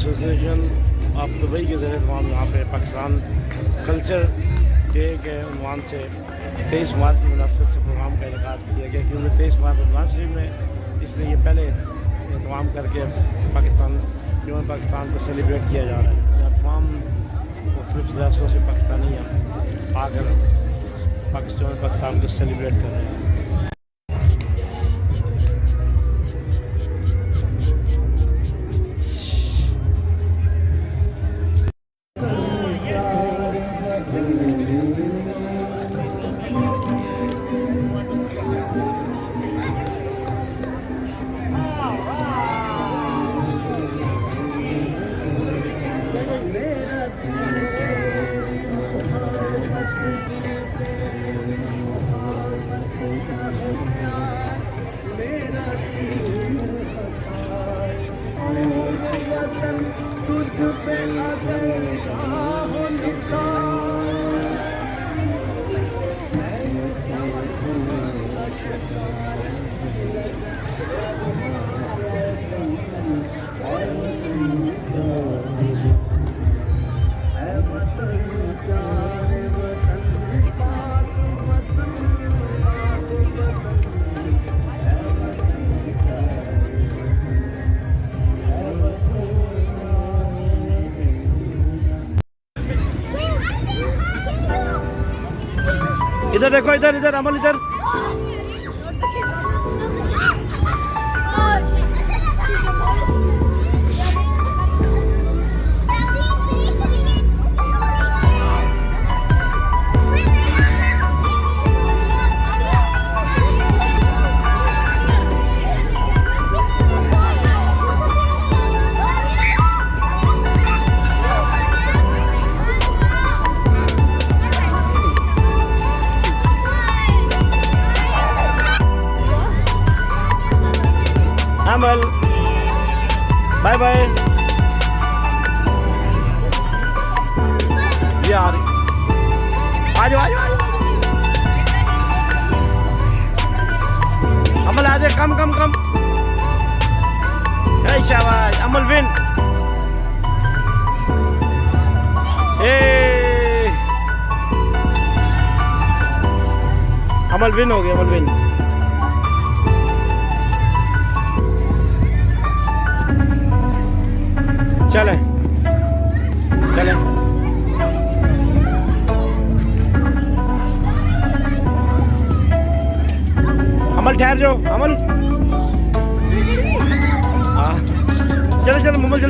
Association of Dubai के ज़रिए तमाम यहाँ पे पाकिस्तान कल्चर डे के उन्वान से 23 मार्च में मुनासिब से प्रोग्राम का इनका किया गया, क्योंकि 23 मार्च रमज़ान शरीफ में, इसलिए ये पहले तमाम करके पाकिस्तान यूँ पाकिस्तान को सेलिब्रेट किया जा रहा है। यहाँ तमाम मुख्तलिफ रियासतों से पाकिस्तानी आकर पाकिस्तान को सेलिब्रेट कर रहे हैं। इधर देखो, इधर इधर अमल, इधर अमल, बाय बाय। ये आ रही, आ जाओ आ जाओ। अमल आ जाए, कम कम कम। शाबाश अमल विन। अमल विन हो गया, अमल विन। चले चले अमल, ठहर जाओ अमल। चलो चलो अमल जल्दी।